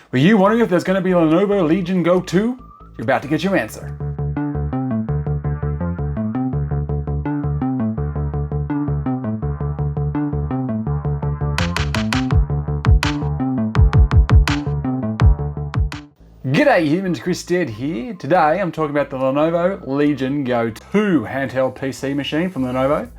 Were you wondering if there's going to be a Lenovo Legion Go 2? You're about to get your answer. G'day humans, Chris Stead here. Today I'm talking about the Lenovo Legion Go 2 handheld PC machine from Lenovo.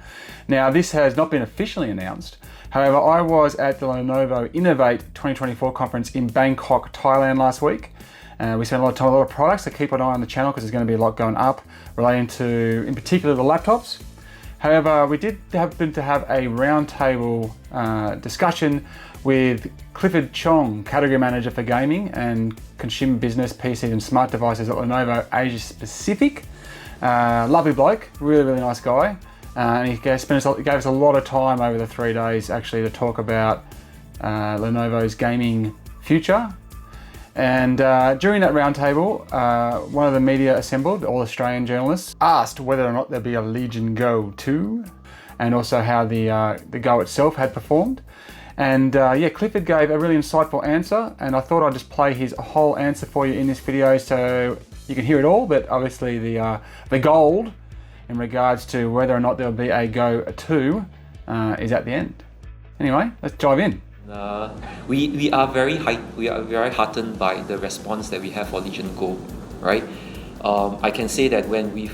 Now this has not been officially announced. However, I was at the Lenovo Innovate 2024 conference in Bangkok, Thailand last week. We spent a lot of time on a lot of products, so keep an eye on the channel because there's going to be a lot going up relating to, in particular, the laptops. However, we did happen to have a roundtable discussion with Clifford Chong, Category Manager for Gaming and Consumer Business, PCs and Smart Devices at Lenovo Asia Pacific. Lovely bloke, really nice guy. And he gave us a lot of time over the 3 days actually to talk about Lenovo's gaming future. And during that roundtable, one of the media assembled, all Australian journalists, asked whether or not there'd be a Legion Go 2 and also how the Go itself had performed. And Clifford gave a really insightful answer, and I thought I'd just play his whole answer for you in this video so you can hear it all, but obviously the gold in regards to whether or not there'll be a Go 2 is at the end. Anyway, let's dive in. We are very heartened by the response that we have for Legion Go, right? I can say that when we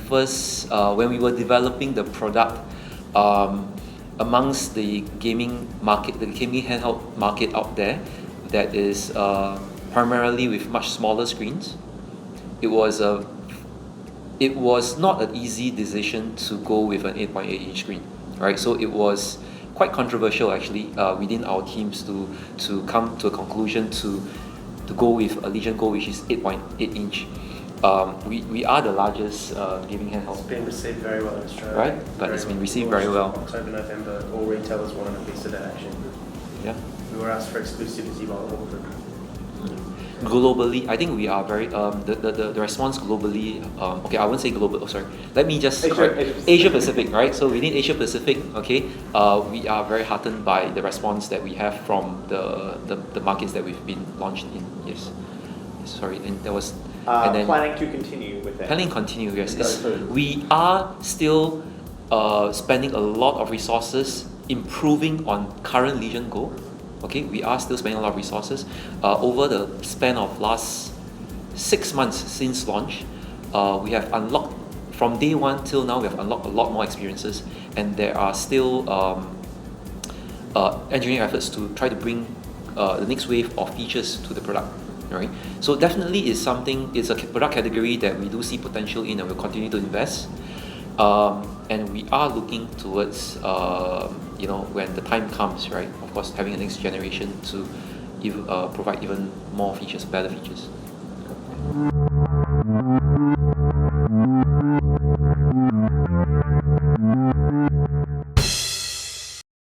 were developing the product, amongst the gaming market, the gaming handheld market out there, that is primarily with much smaller screens, it was not an easy decision to go with an 8.8-inch screen, right? So it was quite controversial actually within our teams to come to a conclusion to go with a Legion Go which is 8.8-inch. We are the largest gaming handheld. It's been received very well in Australia. Right, but it's been received very well. October, November, all retailers wanted a piece of that action. Yeah. We were asked for exclusivity by all of them. Globally, I think we are very the response globally. Okay, I won't say global. Oh, sorry. Let me just Asia Pacific, right? So within Asia Pacific, okay, we are very heartened by the response that we have from the markets that we've been launched in. Yes. Sorry, and there was. And then planning to continue with that. Planning continue. Yes. We are still spending a lot of resources improving on current Legion Go. Okay, we are still spending a lot of resources over the span of last 6 months since launch. We have unlocked from day one till now. We have unlocked a lot more experiences, and there are still engineering efforts to try to bring the next wave of features to the product. Right, so definitely it's a product category that we do see potential in, and we'll continue to invest. And we are looking towards when the time comes, right? Of course, having a next generation to provide even more features, better features.